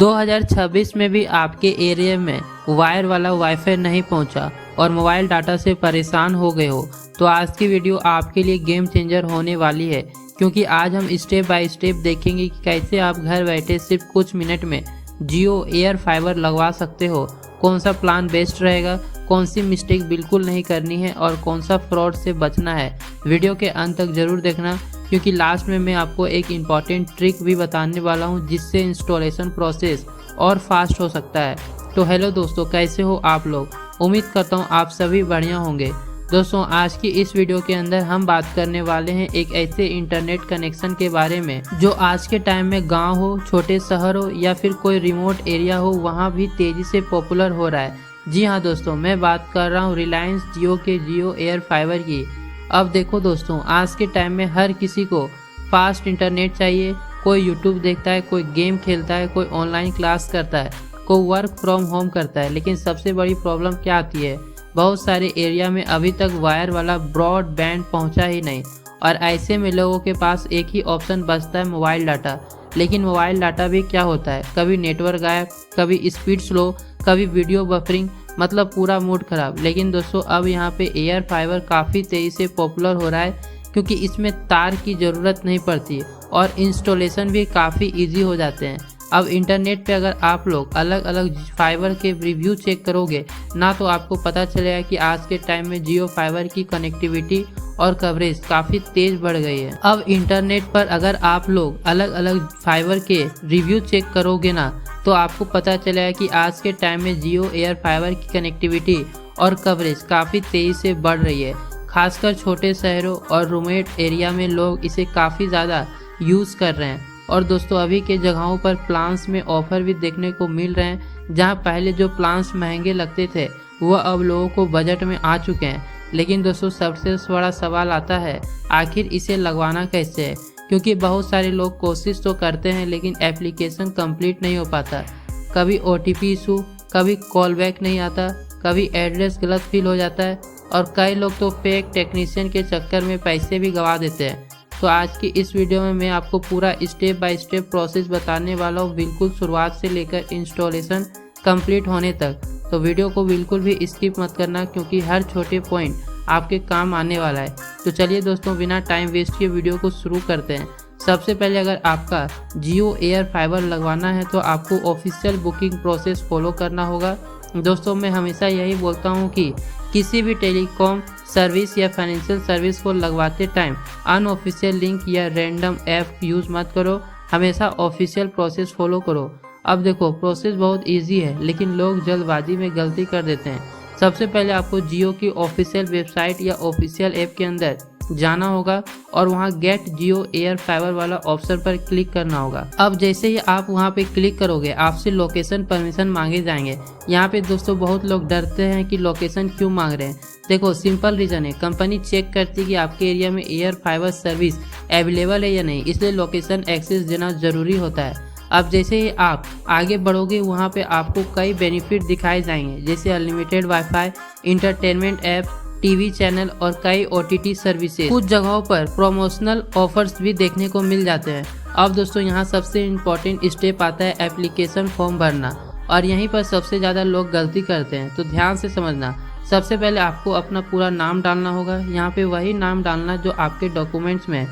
2026 में भी आपके एरिया में वायर वाला वाईफाई नहीं पहुंचा और मोबाइल डाटा से परेशान हो गए हो तो आज की वीडियो आपके लिए गेम चेंजर होने वाली है, क्योंकि आज हम स्टेप बाय स्टेप देखेंगे कि कैसे आप घर बैठे सिर्फ कुछ मिनट में जियो एयर फाइबर लगवा सकते हो, कौन सा प्लान बेस्ट रहेगा, कौन सी मिस्टेक बिल्कुल नहीं करनी है और कौन सा फ्रॉड से बचना है। वीडियो के अंत तक जरूर देखना, क्योंकि लास्ट में मैं आपको एक इम्पॉर्टेंट ट्रिक भी बताने वाला हूं जिससे इंस्टॉलेशन प्रोसेस और फास्ट हो सकता है। तो हेलो दोस्तों, कैसे हो आप लोग? उम्मीद करता हूं आप सभी बढ़िया होंगे। दोस्तों, आज की इस वीडियो के अंदर हम बात करने वाले हैं एक ऐसे इंटरनेट कनेक्शन के बारे में जो आज के टाइम में गांव हो, छोटे शहर हो या फिर कोई रिमोट एरिया हो, वहां भी तेजी से पॉपुलर हो रहा है। जी हाँ दोस्तों, मैं बात कर रहा हूँ रिलायंस जियो के जियो एयर फाइबर की। अब देखो दोस्तों, आज के टाइम में हर किसी को फास्ट इंटरनेट चाहिए। कोई यूट्यूब देखता है, कोई गेम खेलता है, कोई ऑनलाइन क्लास करता है, कोई वर्क फ्रॉम होम करता है। लेकिन सबसे बड़ी प्रॉब्लम क्या आती है, बहुत सारे एरिया में अभी तक वायर वाला ब्रॉडबैंड पहुंचा ही नहीं, और ऐसे में लोगों के पास एक ही ऑप्शन बचता है, मोबाइल डाटा। लेकिन मोबाइल डाटा भी क्या होता है, कभी नेटवर्क गायब, कभी स्पीड स्लो, कभी वीडियो बफरिंग, मतलब पूरा मूड खराब। लेकिन दोस्तों, अब यहाँ पे एयर फाइबर काफ़ी तेज़ी से पॉपुलर हो रहा है, क्योंकि इसमें तार की ज़रूरत नहीं पड़ती और इंस्टॉलेशन भी काफ़ी इजी हो जाते हैं। अब इंटरनेट पे अगर आप लोग अलग अलग फाइबर के रिव्यू चेक करोगे ना, तो आपको पता चलेगा कि आज के टाइम में जियो फाइबर की कनेक्टिविटी और कवरेज काफ़ी तेज़ बढ़ गई है। अब इंटरनेट पर अगर आप लोग अलग अलग फाइबर के रिव्यू चेक करोगे ना, तो आपको पता चलेगा कि आज के टाइम में जियो एयर फाइबर की कनेक्टिविटी और कवरेज काफ़ी तेज़ी से बढ़ रही है। खासकर छोटे शहरों और रिमोट एरिया में लोग इसे काफ़ी ज़्यादा यूज़ कर रहे हैं। और दोस्तों, अभी के जगहों पर प्लान्स में ऑफर भी देखने को मिल रहे हैं। जहां पहले जो प्लान्स महंगे लगते थे वह अब लोगों को बजट में आ चुके हैं। लेकिन दोस्तों, सबसे बड़ा सवाल आता है, आखिर इसे लगवाना कैसे है? क्योंकि बहुत सारे लोग कोशिश तो करते हैं लेकिन एप्लीकेशन कंप्लीट नहीं हो पाता। कभी OTP इशू, कभी कॉल बैक नहीं आता, कभी एड्रेस गलत फिल हो जाता है, और कई लोग तो फेक टेक्नीशियन के चक्कर में पैसे भी गंवा देते हैं। तो आज की इस वीडियो में मैं आपको पूरा स्टेप बाय स्टेप प्रोसेस बताने वाला हूँ, बिल्कुल शुरुआत से लेकर इंस्टॉलेशन कंप्लीट होने तक। तो वीडियो को बिल्कुल भी स्किप मत करना, क्योंकि हर छोटे पॉइंट आपके काम आने वाला है। तो चलिए दोस्तों, बिना टाइम वेस्ट किए वीडियो को शुरू करते हैं। सबसे पहले अगर आपका जियो एयर फाइबर लगवाना है तो आपको ऑफिशियल बुकिंग प्रोसेस फॉलो करना होगा। दोस्तों, मैं हमेशा यही बोलता हूँ कि किसी भी टेलीकॉम सर्विस या फाइनेंशियल सर्विस को लगवाते टाइम अनऑफिशियल लिंक या रैंडम ऐप यूज़ मत करो, हमेशा ऑफिशियल प्रोसेस फॉलो करो। अब देखो, प्रोसेस बहुत इजी है, लेकिन लोग जल्दबाजी में गलती कर देते हैं। सबसे पहले आपको जियो की ऑफिशियल वेबसाइट या ऑफिशियल ऐप के अंदर जाना होगा और वहां गेट जियो एयर फाइबर वाला ऑप्शन पर क्लिक करना होगा। अब जैसे ही आप वहां पे क्लिक करोगे, आपसे लोकेशन परमिशन मांगे जाएंगे। यहाँ पे दोस्तों बहुत लोग डरते हैं कि लोकेशन क्यों मांग रहे हैं। देखो, सिंपल रीज़न है, कंपनी चेक करती है कि आपके एरिया में एयर फाइबर सर्विस अवेलेबल है या नहीं, इसलिए लोकेशन एक्सेस देना ज़रूरी होता है। अब जैसे ही आप आगे बढ़ोगे, वहाँ पे आपको कई बेनिफिट दिखाए जाएंगे, जैसे unlimited wifi, entertainment app, TV channel और कई OTT सर्विसेज। कुछ जगहों पर प्रमोशनल ऑफर्स भी देखने को मिल जाते हैं। अब दोस्तों, यहाँ सबसे इम्पोर्टेंट स्टेप आता है एप्लीकेशन फॉर्म भरना, और यहीं पर सबसे ज़्यादा लोग गलती करते हैं। तो ध्यान से समझना। सबसे पहले आपको अपना पूरा नाम डालना होगा, यहाँ पे वही नाम डालना जो आपके डॉक्यूमेंट्स में है।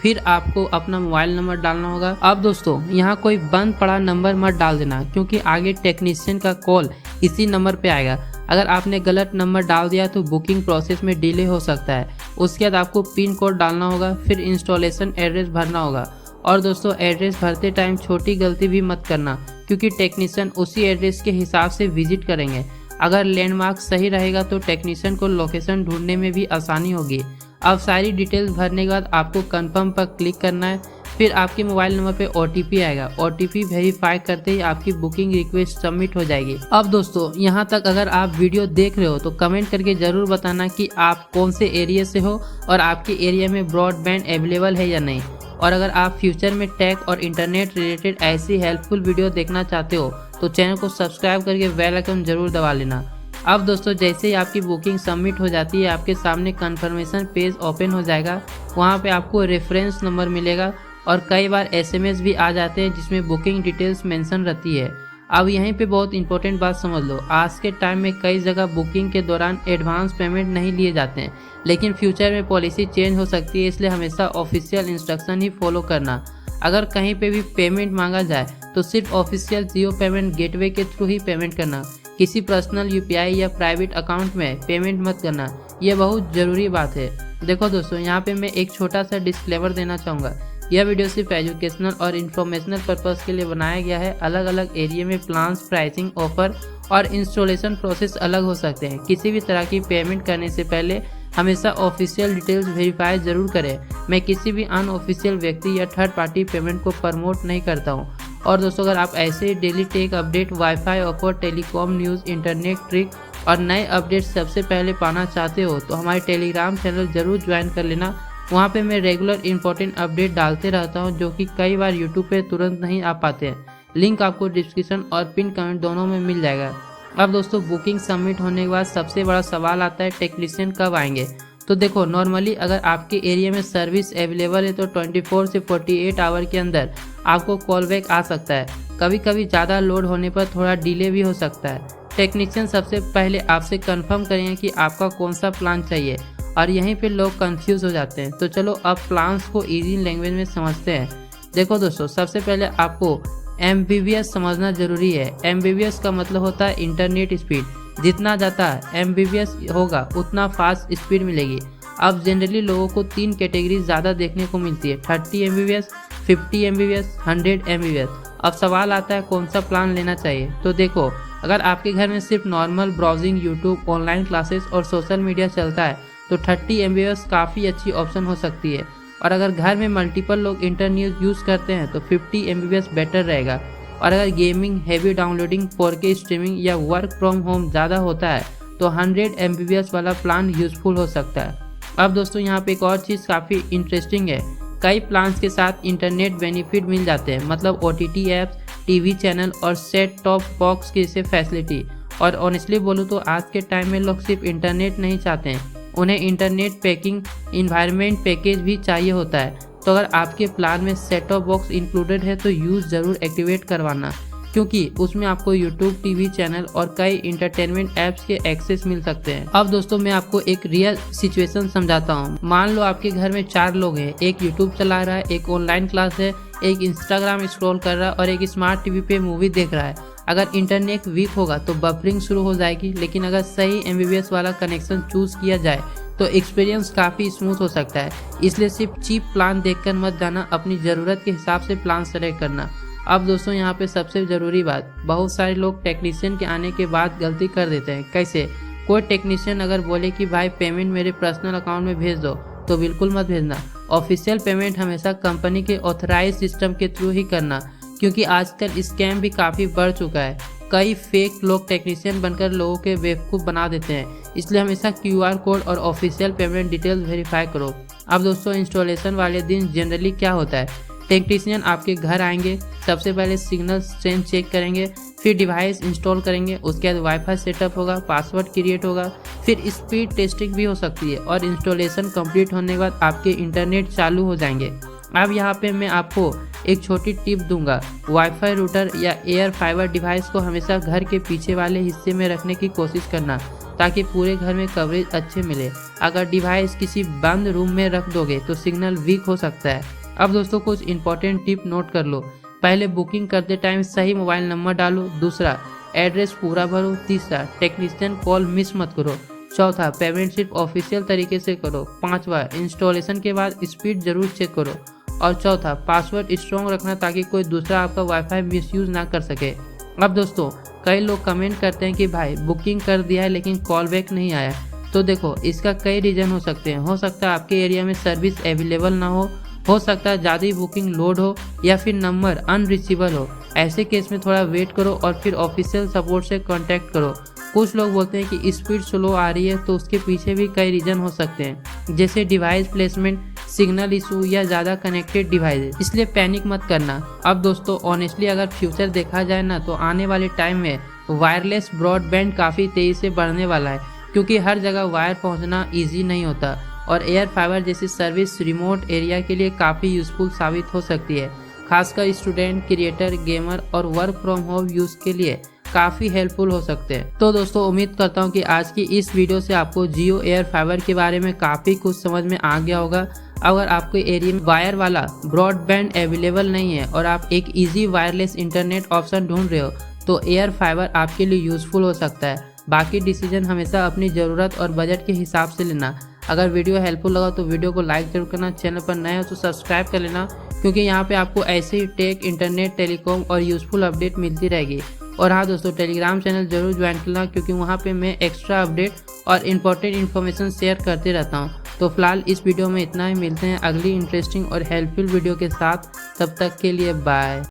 फिर आपको अपना मोबाइल नंबर डालना होगा। अब दोस्तों, यहाँ कोई बंद पड़ा नंबर मत डाल देना, क्योंकि आगे टेक्नीशियन का कॉल इसी नंबर पे आएगा। अगर आपने गलत नंबर डाल दिया तो बुकिंग प्रोसेस में डिले हो सकता है। उसके बाद आपको पिन कोड डालना होगा, फिर इंस्टॉलेशन एड्रेस भरना होगा। और दोस्तों, एड्रेस भरते टाइम छोटी गलती भी मत करना, क्योंकि टेक्नीशियन उसी एड्रेस के हिसाब से विजिट करेंगे। अगर लैंडमार्क सही रहेगा तो टेक्नीशियन को लोकेशन ढूंढने में भी आसानी होगी। अब सारी डिटेल्स भरने के बाद आपको कंफर्म पर क्लिक करना है। फिर आपके मोबाइल नंबर पे OTP आएगा। OTP वेरीफाई करते ही आपकी बुकिंग रिक्वेस्ट सबमिट हो जाएगी। अब दोस्तों, यहाँ तक अगर आप वीडियो देख रहे हो तो कमेंट करके ज़रूर बताना कि आप कौन से एरिया से हो और आपके एरिया में ब्रॉडबैंड अवेलेबल है या नहीं। और अगर आप फ्यूचर में टेक और इंटरनेट रिलेटेड ऐसी हेल्पफुल वीडियो देखना चाहते हो तो चैनल को सब्सक्राइब करके बेल आइकन जरूर दबा लेना। अब दोस्तों, जैसे ही आपकी बुकिंग सबमिट हो जाती है, आपके सामने कंफर्मेशन पेज ओपन हो जाएगा। वहाँ पे आपको रेफरेंस नंबर मिलेगा और कई बार SMS भी आ जाते हैं जिसमें बुकिंग डिटेल्स मेंशन रहती है। अब यहीं पे बहुत इंपॉर्टेंट बात समझ लो, आज के टाइम में कई जगह बुकिंग के दौरान एडवांस पेमेंट नहीं लिए जाते हैं, लेकिन फ्यूचर में पॉलिसी चेंज हो सकती है, इसलिए हमेशा ऑफिशियल इंस्ट्रक्शन ही फॉलो करना। अगर कहीं पे भी पेमेंट मांगा जाए तो सिर्फ ऑफिशियल जियो पेमेंट गेटवे के थ्रू ही पेमेंट करना, किसी पर्सनल UPI या प्राइवेट अकाउंट में पेमेंट मत करना, यह बहुत ज़रूरी बात है। देखो दोस्तों, यहाँ पे मैं एक छोटा सा डिस्क्लेमर देना चाहूँगा, यह वीडियो सिर्फ एजुकेशनल और इन्फॉर्मेशनल पर्पस के लिए बनाया गया है। अलग अलग एरिया में प्लान्स, प्राइसिंग, ऑफर और इंस्टॉलेशन प्रोसेस अलग हो सकते हैं। किसी भी तरह की पेमेंट करने से पहले हमेशा ऑफिशियल डिटेल्स वेरीफाई जरूर करें। मैं किसी भी अनऑफिशियल व्यक्ति या थर्ड पार्टी पेमेंट को प्रमोट नहीं करता हूँ। और दोस्तों, अगर आप ऐसे daily take update, wifi offer, telecom news, internet trick और नए अपडेट सबसे पहले पाना चाहते हो तो हमारे टेलीग्राम चैनल जरूर ज्वाइन कर लेना। वहाँ पे मैं रेगुलर इंपॉर्टेंट अपडेट डालते रहता हूँ जो कि कई बार यूट्यूब पे तुरंत नहीं आ पाते हैं। लिंक आपको डिस्क्रिप्शन और पिन कमेंट दोनों में मिल जाएगा। अब दोस्तों, बुकिंग सबमिट होने के बाद सबसे बड़ा सवाल आता है टेक्नीशियन कब आएंगे। तो देखो, नॉर्मली अगर आपके एरिया में सर्विस अवेलेबल है तो 24 से 48 आवर के अंदर आपको कॉल बैक आ सकता है। कभी कभी ज़्यादा लोड होने पर थोड़ा डिले भी हो सकता है। टेक्नीशियन सबसे पहले आपसे कंफर्म करेंगे कि आपका कौन सा प्लान चाहिए, और यहीं पे लोग कंफ्यूज हो जाते हैं। तो चलो अब प्लान्स को इजी लैंग्वेज में समझते हैं। देखो दोस्तों, सबसे पहले आपको MBPS समझना जरूरी है। MBPS का मतलब होता है इंटरनेट स्पीड। जितना ज़्यादा MBPS होगा उतना फास्ट स्पीड मिलेगी। अब जनरली लोगों को 3 कैटेगरी ज़्यादा देखने को मिलती है, 30 MBPS, 50 MBPS, 100 MBPS। अब सवाल आता है कौन सा प्लान लेना चाहिए। तो देखो, अगर आपके घर में सिर्फ normal browsing, YouTube, online classes और सोशल मीडिया चलता है तो 30 MBPS काफ़ी अच्छी ऑप्शन हो सकती है। और अगर घर में मल्टीपल लोग इंटरनेट यूज़ करते हैं तो 50 MBPS बेटर रहेगा। और अगर gaming, heavy downloading, 4K streaming या वर्क फ्रॉम होम ज़्यादा होता है तो 100 MBPS वाला प्लान यूज़फुल हो सकता है। अब दोस्तों, यहाँ पे एक और चीज़ काफ़ी इंटरेस्टिंग है, कई प्लान्स के साथ इंटरनेट बेनिफिट मिल जाते हैं, मतलब OTT ऐप्स, TV चैनल और सेट टॉप बॉक्स की से फैसिलिटी। और ऑनेस्टली बोलूँ तो आज के टाइम में लोग सिर्फ इंटरनेट नहीं चाहते हैं, उन्हें इंटरनेट पैकिंग इन्वायरमेंट पैकेज भी चाहिए होता है। तो अगर आपके प्लान में सेट टॉप बॉक्स इंक्लूडेड है तो यूज़ ज़रूर एक्टिवेट करवाना, क्योंकि उसमें आपको यूट्यूब, TV चैनल और कई इंटरटेनमेंट ऐप्स के एक्सेस मिल सकते हैं। अब दोस्तों, मैं आपको एक रियल सिचुएशन समझाता हूँ। मान लो आपके घर में 4 लोग हैं, एक यूट्यूब चला रहा है, एक ऑनलाइन क्लास है, एक इंस्टाग्राम स्क्रॉल कर रहा है और एक स्मार्ट TV पे मूवी देख रहा है। अगर इंटरनेट वीक होगा तो बफरिंग शुरू हो जाएगी, लेकिन अगर सही MBPS वाला कनेक्शन चूज किया जाए तो एक्सपीरियंस काफ़ी स्मूथ हो सकता है। इसलिए सिर्फ चीप प्लान देखकर मत जाना, अपनी ज़रूरत के हिसाब से प्लान सेलेक्ट करना। अब दोस्तों, यहाँ पे सबसे ज़रूरी बात, बहुत सारे लोग टेक्नीशियन के आने के बाद गलती कर देते हैं। कैसे? कोई टेक्नीशियन अगर बोले कि भाई पेमेंट मेरे पर्सनल अकाउंट में भेज दो तो बिल्कुल मत भेजना। ऑफिशियल पेमेंट हमेशा कंपनी के ऑथराइज सिस्टम के थ्रू ही करना, क्योंकि आजकल स्कैम भी काफ़ी बढ़ चुका है। कई फेक लोग टेक्नीशियन बनकर लोगों के बेवकूफ़ बना देते हैं, इसलिए हमेशा QR कोड और ऑफिशियल पेमेंट डिटेल्स वेरीफाई करो। अब दोस्तों, इंस्टॉलेशन वाले दिन जनरली क्या होता है, टेक्नीशियन आपके घर आएंगे, सबसे पहले सिग्नल स्ट्रेंथ चेक करेंगे, फिर डिवाइस इंस्टॉल करेंगे, उसके बाद वाईफाई सेटअप होगा, पासवर्ड क्रिएट होगा, फिर स्पीड टेस्टिंग भी हो सकती है और इंस्टॉलेशन कंप्लीट होने के बाद आपके इंटरनेट चालू हो जाएंगे। अब यहाँ पे मैं आपको एक छोटी टिप दूंगा, वाईफाई रूटर या एयर फाइबर डिवाइस को हमेशा घर के पीछे वाले हिस्से में रखने की कोशिश करना, ताकि पूरे घर में कवरेज अच्छे मिले। अगर डिवाइस किसी बंद रूम में रख दोगे तो सिग्नल वीक हो सकता है। अब दोस्तों, कुछ इंपॉर्टेंट टिप नोट कर लो। पहले, बुकिंग करते टाइम सही मोबाइल नंबर डालो। दूसरा, एड्रेस पूरा भरो। तीसरा, टेक्नीशियन कॉल मिस मत करो। चौथा, पेमेंट सिर्फ ऑफिशियल तरीके से करो। पांचवा, इंस्टॉलेशन के बाद स्पीड जरूर चेक करो। और चौथा, पासवर्ड स्ट्रॉन्ग रखना ताकि कोई दूसरा आपका वाईफाई मिसयूज ना कर सके। अब दोस्तों, कई लोग कमेंट करते हैं कि भाई बुकिंग कर दिया है लेकिन कॉल बैक नहीं आया। तो देखो, इसका कई रीज़न हो सकते हैं। हो सकता है आपके एरिया में सर्विस अवेलेबल ना हो सकता है ज़्यादा बुकिंग लोड हो, या फिर नंबर अनरीचेबल हो। ऐसे केस में थोड़ा वेट करो और फिर ऑफिशियल सपोर्ट से कांटेक्ट करो। कुछ लोग बोलते हैं कि स्पीड स्लो आ रही है, तो उसके पीछे भी कई रीज़न हो सकते हैं, जैसे डिवाइस प्लेसमेंट, सिग्नल इशू या ज़्यादा कनेक्टेड डिवाइस, इसलिए पैनिक मत करना। अब दोस्तों, ऑनेस्टली अगर फ्यूचर देखा जाए ना, तो आने वाले टाइम में वायरलेस ब्रॉडबैंड काफ़ी तेज़ी से बढ़ने वाला है, क्योंकि हर जगह वायर पहुंचना ईजी नहीं होता और एयर फाइबर जैसी सर्विस रिमोट एरिया के लिए काफ़ी यूज़फुल साबित हो सकती है, खासकर स्टूडेंट, क्रिएटर, गेमर और वर्क फ्रॉम होम यूज़ के लिए काफ़ी हेल्पफुल हो सकते हैं। तो दोस्तों उम्मीद करता हूँ कि आज की इस वीडियो से आपको जियो एयर फाइबर के बारे में काफ़ी कुछ समझ में आ गया होगा। अगर आपके एरिया में वायर वाला ब्रॉडबैंड अवेलेबल नहीं है और आप एक इजी वायरलेस इंटरनेट ऑप्शन ढूंढ रहे हो तो एयर फाइबर आपके लिए यूज़फुल हो सकता है। बाकी डिसीजन हमेशा अपनी ज़रूरत और बजट के हिसाब से लेना। अगर वीडियो हेल्पफुल लगा तो वीडियो को लाइक जरूर करना, चैनल पर नए हो तो सब्सक्राइब कर लेना, क्योंकि यहाँ पे आपको ऐसे ही टेक, इंटरनेट, टेलीकॉम और यूज़फुल अपडेट मिलती रहेगी। और हाँ दोस्तों, टेलीग्राम चैनल जरूर ज्वाइन करना, क्योंकि वहाँ पे मैं एक्स्ट्रा अपडेट और इम्पोर्टेंट इन्फॉर्मेशन शेयर करते रहता हूँ। तो फिलहाल इस वीडियो में इतना ही, मिलते हैं अगली इंटरेस्टिंग और हेल्पफुल वीडियो के साथ। तब तक के लिए बाय।